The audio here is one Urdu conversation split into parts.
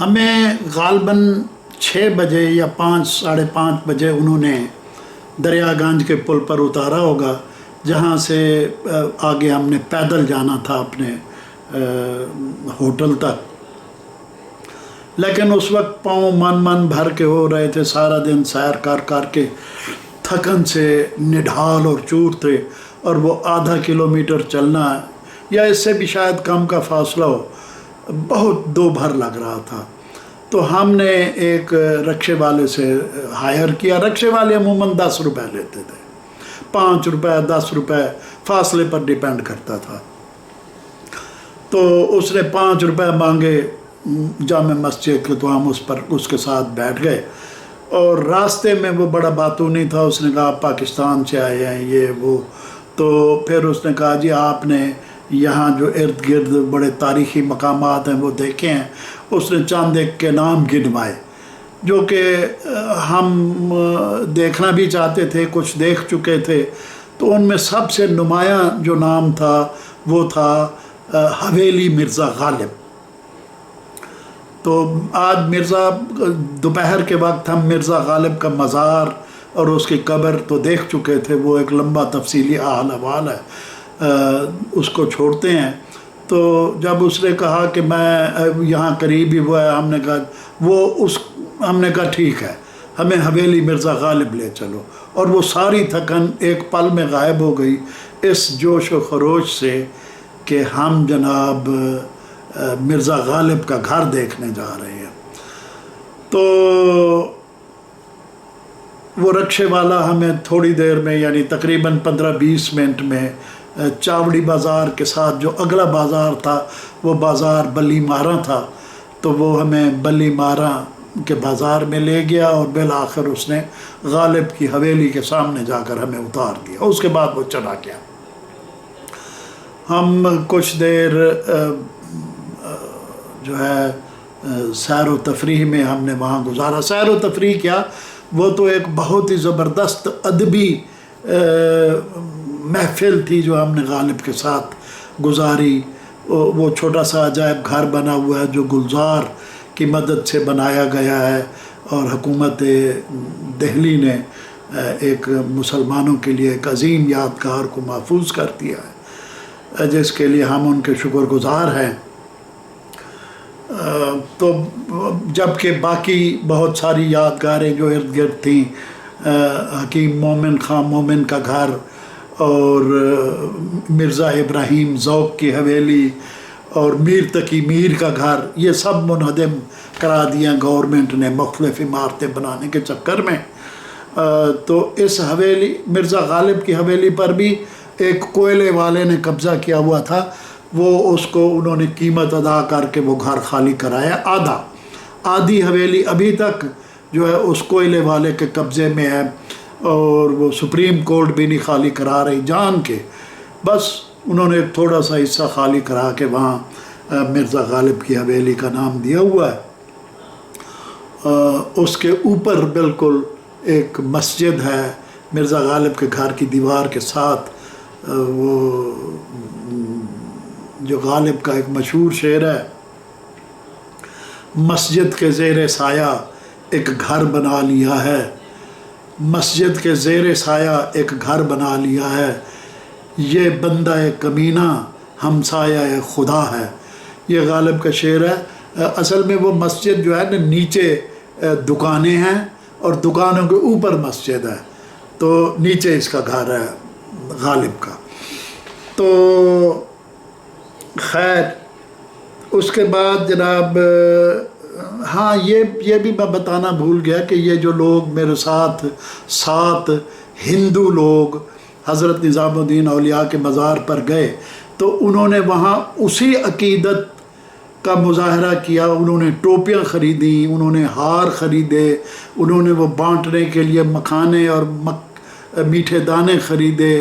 ہمیں غالباً 6 بجے یا 5 ساڑھے 5 بجے انہوں نے دریا گنج کے پل پر اتارا ہوگا، جہاں سے آگے ہم نے پیدل جانا تھا اپنے ہوٹل تک۔ لیکن اس وقت پاؤں من بھر کے ہو رہے تھے، سارا دن سیر کر کے تھکن سے نڈھال اور چور تھے، اور وہ آدھا کلومیٹر چلنا یا اس سے بھی شاید کم کا فاصلہ ہو، بہت دو بھر لگ رہا تھا۔ تو ہم نے ایک رکشے والے سے ہائر کیا۔ رکشے والے عموماً 10 روپے لیتے تھے، 5 روپے 10 روپے فاصلے پر ڈیپینڈ کرتا تھا۔ تو اس نے 5 روپے مانگے جامع مسجد کے، تو ہم اس کے ساتھ بیٹھ گئے، اور راستے میں وہ بڑا باتونی تھا۔ اس نے کہا آپ پاکستان سے آئے ہیں، یہ وہ۔ تو پھر اس نے کہا جی آپ نے یہاں جو ارد گرد بڑے تاریخی مقامات ہیں وہ دیکھے ہیں؟ اس نے چند ایک کے نام گنوائے جو کہ ہم دیکھنا بھی چاہتے تھے، کچھ دیکھ چکے تھے۔ تو ان میں سب سے نمایاں جو نام تھا وہ تھا حویلی مرزا غالب۔ تو آج دوپہر کے وقت ہم مرزا غالب کا مزار اور اس کی قبر تو دیکھ چکے تھے، وہ ایک لمبا تفصیلی حال حوال ہے، اس کو چھوڑتے ہیں۔ تو جب اس نے کہا کہ میں یہاں قریب ہی ہوا ہے، ہم نے کہا ٹھیک ہے، ہمیں حویلی مرزا غالب لے چلو۔ اور وہ ساری تھکن ایک پل میں غائب ہو گئی اس جوش و خروش سے کہ ہم جناب مرزا غالب کا گھر دیکھنے جا رہے ہیں۔ تو وہ رکشے والا ہمیں تھوڑی دیر میں، یعنی تقریباً 15-20 منٹ میں، چاوڑی بازار کے ساتھ جو اگلا بازار تھا وہ بازار بلی مارا تھا، تو وہ ہمیں بلی مارا کے بازار میں لے گیا، اور بالآخر اس نے غالب کی حویلی کے سامنے جا کر ہمیں اتار دیا۔ اس کے بعد وہ چلا گیا۔ ہم کچھ دیر جو ہے سیر و تفریح میں ہم نے وہاں گزارا۔ سیر و تفریح کیا، وہ تو ایک بہت ہی زبردست ادبی محفل تھی جو ہم نے غالب کے ساتھ گزاری۔ وہ چھوٹا سا عجائب گھر بنا ہوا ہے جو گلزار کی مدد سے بنایا گیا ہے، اور حکومت دہلی نے ایک مسلمانوں کے لیے ایک عظیم یادگار کو محفوظ کر دیا ہے، جس کے لیے ہم ان کے شکر گزار ہیں۔ تو جبکہ باقی بہت ساری یادگاریں جو ارد گرد تھیں، حکیم مومن خان مومن کا گھر، اور مرزا ابراہیم ذوق کی حویلی، اور میر تقی میر کا گھر، یہ سب منہدم کرا دیا گورنمنٹ نے مختلف عمارتیں بنانے کے چکر میں۔ تو اس حویلی مرزا غالب کی حویلی پر بھی ایک کوئلے والے نے قبضہ کیا ہوا تھا، وہ اس کو انہوں نے قیمت ادا کر کے وہ گھر خالی کرایا۔ آدھی حویلی ابھی تک جو ہے اس کوئلے والے کے قبضے میں ہے، اور وہ سپریم کورٹ بھی نہیں خالی کرا رہی جان کے، بس انہوں نے تھوڑا سا حصہ خالی کرا کے وہاں مرزا غالب کی حویلی کا نام دیا ہوا ہے۔ اس کے اوپر بالکل ایک مسجد ہے مرزا غالب کے گھر کی دیوار کے ساتھ۔ وہ جو غالب کا ایک مشہور شعر ہے، مسجد کے زیر سایہ ایک گھر بنا لیا ہے، مسجد کے زیر سایہ ایک گھر بنا لیا ہے، یہ بندہ کمینہ ہمسایہ خدا ہے۔ یہ غالب کا شعر ہے۔ اصل میں وہ مسجد جو ہے نا، نیچے دکانیں ہیں اور دکانوں کے اوپر مسجد ہے، تو نیچے اس کا گھر ہے غالب کا۔ تو خیر اس کے بعد جناب ہاں یہ بھی میں بتانا بھول گیا کہ یہ جو لوگ میرے ساتھ 7 ہندو لوگ حضرت نظام الدین اولیاء کے مزار پر گئے، تو انہوں نے وہاں اسی عقیدت کا مظاہرہ کیا۔ انہوں نے ٹوپیاں خریدیں، انہوں نے ہار خریدے، انہوں نے وہ بانٹنے کے لیے مکھانے اور میٹھے دانے خریدے،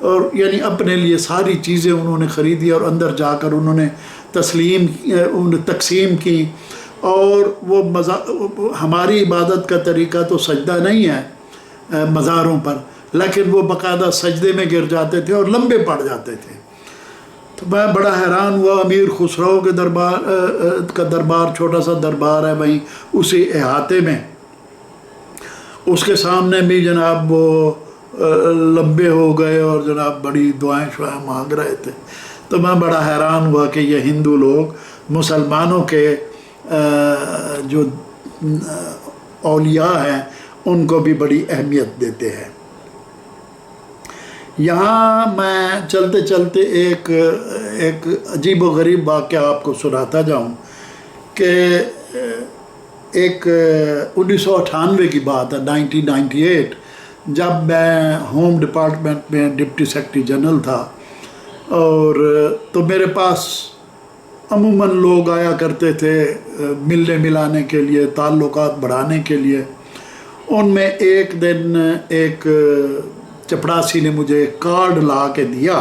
اور یعنی اپنے لیے ساری چیزیں انہوں نے خریدی، اور اندر جا کر انہوں نے تقسیم کی۔ اور وہ ہماری عبادت کا طریقہ تو سجدہ نہیں ہے مزاروں پر، لیکن وہ باقاعدہ سجدے میں گر جاتے تھے اور لمبے پڑ جاتے تھے۔ تو میں بڑا حیران ہوا. امیر خسرو کے دربار چھوٹا سا دربار ہے وہیں اسی احاطے میں. اس کے سامنے بھی جناب وہ لمبے ہو گئے اور جناب بڑی دعائیں شعائیں مانگ رہے تھے. تو میں بڑا حیران ہوا کہ یہ ہندو لوگ مسلمانوں کے جو اولیاء ہیں ان کو بھی بڑی اہمیت دیتے ہیں. یہاں میں چلتے چلتے ایک عجیب و غریب واقعہ آپ کو سناتا جاؤں کہ ایک 1998 کی بات ہے، 1998، جب میں ہوم ڈپارٹمنٹ میں ڈپٹی سیکرٹری جنرل تھا. اور تو میرے پاس عموماً لوگ آیا کرتے تھے ملنے ملانے کے لیے، تعلقات بڑھانے کے لیے. ان میں ایک دن ایک چپڑاسی نے مجھے ایک کارڈ لا کے دیا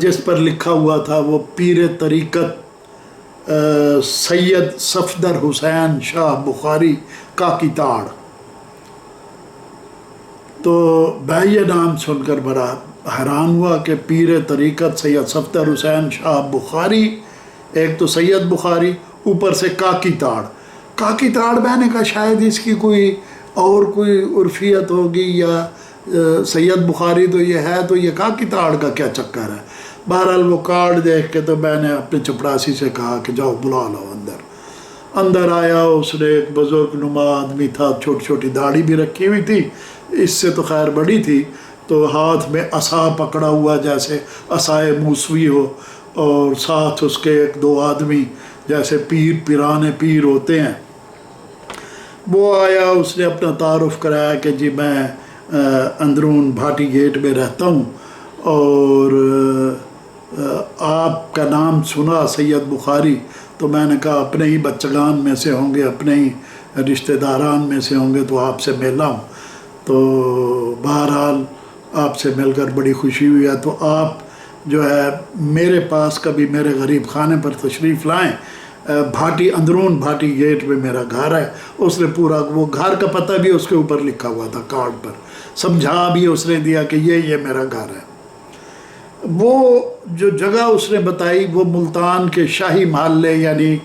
جس پر لکھا ہوا تھا وہ پیر طریقت سید صفدر حسین شاہ بخاری کاکی تاڑ. تو میں یہ نام سن کر بڑا حیران ہوا کہ پیر طریقت سید صفدر حسین شاہ بخاری، ایک تو سید بخاری اوپر سے کاکی تاڑ. کاکی تاڑ میں نے کہا شاید اس کی کوئی عرفیت ہوگی، یا سید بخاری تو یہ ہے تو یہ کاکی تاڑ کا کیا چکر ہے. بہرحال وہ کارڈ دیکھ کے تو میں نے اپنے چپڑاسی سے کہا کہ جاؤ بلا لو اندر آیا. اس نے ایک بزرگ نما آدمی تھا، چھوٹی چھوٹی داڑھی بھی رکھی ہوئی تھی، اس سے تو خیر بڑی تھی. تو ہاتھ میں عصا پکڑا ہوا جیسے عصائے موسوی ہو، اور ساتھ اس کے ایک دو آدمی جیسے پیرانے پیر ہوتے ہیں. وہ آیا، اس نے اپنا تعارف کرایا کہ جی میں اندرون بھاٹی گیٹ میں رہتا ہوں اور آپ کا نام سنا سید بخاری. تو میں نے کہا اپنے ہی بچگان میں سے ہوں گے، اپنے ہی رشتہ داران میں سے ہوں گے، تو آپ سے ملا ہوں. تو بہرحال آپ سے مل کر بڑی خوشی ہوئی ہے. تو آپ جو ہے میرے پاس کبھی میرے غریب خانے پر تشریف لائیں. بھاٹی اندرون بھاٹی گیٹ میں میرا گھر ہے. اس نے پورا وہ گھر کا پتہ بھی اس کے اوپر لکھا ہوا تھا کارڈ پر، سمجھا بھی اس نے دیا کہ یہ میرا گھر ہے. وہ جو جگہ اس نے بتائی وہ ملتان کے شاہی محلے، یعنی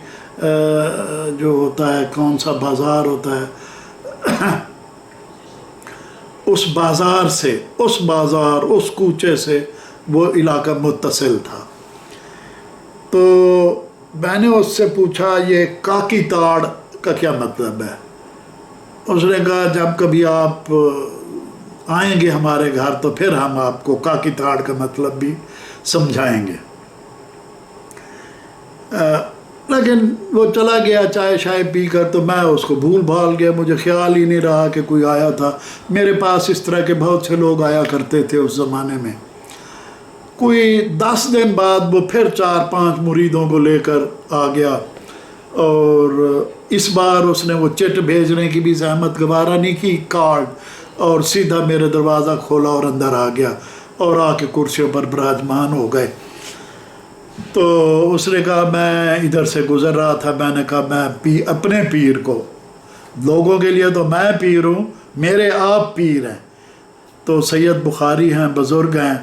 جو ہوتا ہے کون سا بازار ہوتا ہے، اس بازار اس کوچے سے وہ علاقہ متصل تھا. تو میں نے اس سے پوچھا یہ کاکی تاڑ کا کیا مطلب ہے. اس نے کہا جب کبھی آپ آئیں گے ہمارے گھر تو پھر ہم آپ کو کاکی تاڑ کا مطلب بھی سمجھائیں گے. لیکن وہ چلا گیا چائے شائے پی کر، تو میں اس کو بھول بھال گیا، مجھے خیال ہی نہیں رہا کہ کوئی آیا تھا. میرے پاس اس طرح کے بہت سے لوگ آیا کرتے تھے اس زمانے میں. کوئی 10 دن بعد وہ پھر 4-5 مریدوں کو لے کر آ گیا، اور اس بار اس نے وہ چٹ بھیجنے کی بھی زحمت گوارا نہیں کی، کارڈ، اور سیدھا میرے دروازہ کھولا اور اندر آ گیا اور آ کے کرسیوں پر براجمان ہو گئے. تو اس نے کہا میں ادھر سے گزر رہا تھا. میں نے کہا میں اپنے پیر کو، لوگوں کے لیے تو میں پیر ہوں، میرے آپ پیر ہیں. تو سید بخاری ہیں، بزرگ ہیں.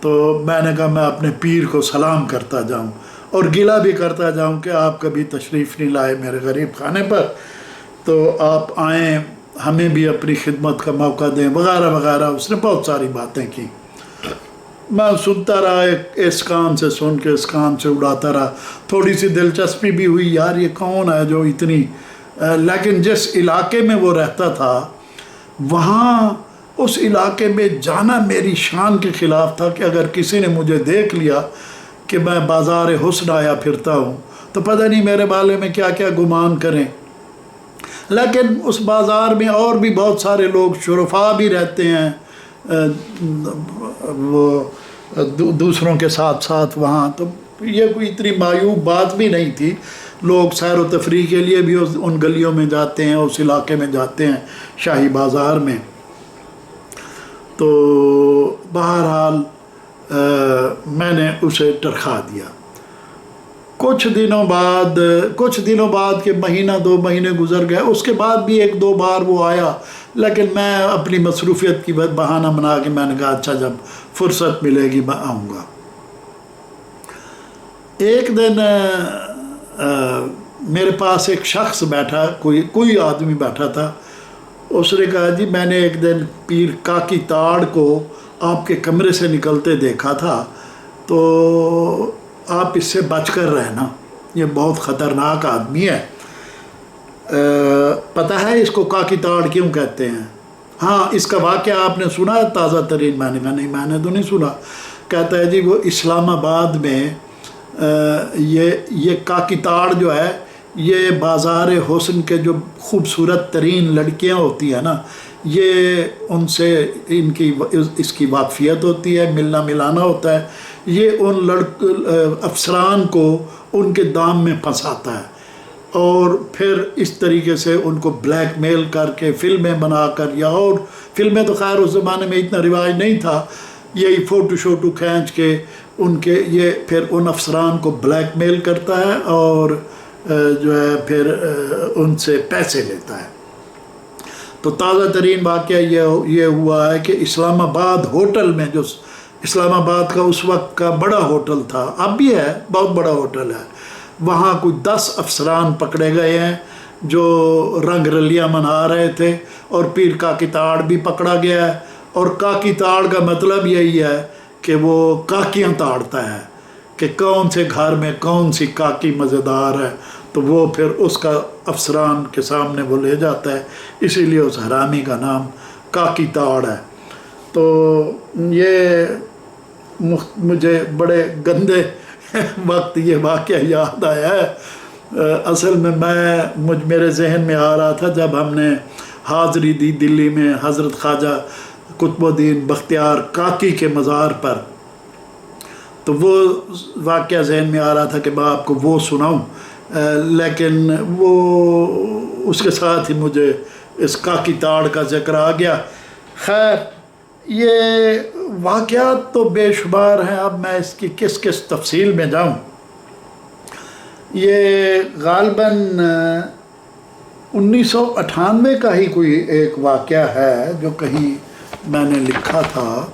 تو میں نے کہا میں اپنے پیر کو سلام کرتا جاؤں اور گلہ بھی کرتا جاؤں کہ آپ کبھی تشریف نہیں لائے میرے غریب خانے پر، تو آپ آئیں، ہمیں بھی اپنی خدمت کا موقع دیں وغیرہ وغیرہ. اس نے بہت ساری باتیں کی. میں سنتا رہا، اس کان سے سن کے اس کان سے اڑاتا رہا. تھوڑی سی دلچسپی بھی ہوئی، یار یہ کون ہے جو اتنی، لیکن جس علاقے میں وہ رہتا تھا وہاں اس علاقے میں جانا میری شان کے خلاف تھا کہ اگر کسی نے مجھے دیکھ لیا کہ میں بازار حسن آیا پھرتا ہوں تو پتہ نہیں میرے بارے میں کیا کیا گمان کریں. لیکن اس بازار میں اور بھی بہت سارے لوگ شرفا بھی رہتے ہیں، وہ دوسروں کے ساتھ ساتھ وہاں. تو یہ کوئی اتنی معیوب بات بھی نہیں تھی. لوگ سیر و تفریح کے لیے بھی ان گلیوں میں جاتے ہیں، اس علاقے میں جاتے ہیں شاہی بازار میں. تو بہرحال میں نے اسے ٹرخا دیا. کچھ دنوں بعد کے مہینہ 2 مہینے گزر گئے. اس کے بعد بھی 1-2 بار وہ آیا، لیکن میں اپنی مصروفیت کی بہانہ بنا کے میں نے کہا اچھا جب فرصت ملے گی میں آؤں گا. ایک دن میرے پاس ایک شخص بیٹھا، کوئی آدمی بیٹھا تھا. اس نے کہا جی میں نے ایک دن پیر کاکی تاڑ کو آپ کے کمرے سے نکلتے دیکھا تھا، تو آپ اس سے بچ کر رہنا، یہ بہت خطرناک آدمی ہے. پتہ ہے اس کو کاکی تاڑ کیوں کہتے ہیں؟ ہاں اس کا واقعہ آپ نے سنا ہے تازہ ترین؟ میں نے کہا نہیں میں نے تو نہیں سنا. کہتا ہے جی وہ اسلام آباد میں یہ کاکی تاڑ جو ہے یہ بازار حسن کے جو خوبصورت ترین لڑکیاں ہوتی ہیں نا، یہ ان سے اس کی واقفیت ہوتی ہے، ملنا ملانا ہوتا ہے. یہ ان افسران کو ان کے دام میں پھنساتا ہے اور پھر اس طریقے سے ان کو بلیک میل کر کے فلمیں بنا کر، یا اور فلمیں تو خیر اس زمانے میں اتنا رواج نہیں تھا، یہی فوٹو شوٹو کھینچ کے ان کے یہ پھر ان افسران کو بلیک میل کرتا ہے اور جو ہے پھر ان سے پیسے لیتا ہے. تو تازہ ترین واقعہ یہ ہوا ہے کہ اسلام آباد ہوٹل میں، جو اسلام آباد کا اس وقت کا بڑا ہوٹل تھا، اب بھی ہے بہت بڑا ہوٹل ہے، وہاں کوئی 10 افسران پکڑے گئے ہیں جو رنگ رلیاں منا رہے تھے، اور پیر کاکی تاڑ بھی پکڑا گیا ہے. اور کاکی تاڑ کا مطلب یہی ہے کہ وہ کاکیاں تاڑتا ہے کہ کون سے گھر میں کون سی کاکی مزیدار ہے، تو وہ پھر اس کا افسران کے سامنے وہ لے جاتا ہے. اسی لیے اس حرامی کا نام کاکی تاڑ ہے. تو یہ مجھے بڑے گندے وقت یہ واقعہ یاد آیا ہے. اصل میں میرے ذہن میں آ رہا تھا جب ہم نے حاضری دی دلی میں حضرت خواجہ قطب الدین بختیار کاکی کے مزار پر، تو وہ واقعہ ذہن میں آ رہا تھا کہ میں آپ کو وہ سناؤں، لیکن وہ اس کے ساتھ ہی مجھے اس کاکی تاڑ کا ذکر آ گیا. خیر یہ واقعات تو بے شمار ہیں، اب میں اس کی کس تفصیل میں جاؤں. یہ غالباً 1998 کا ہی کوئی ایک واقعہ ہے جو کہیں میں نے لکھا تھا،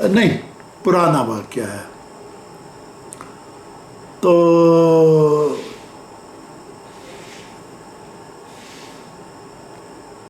نہیں پرانا واقعہ ہے. تو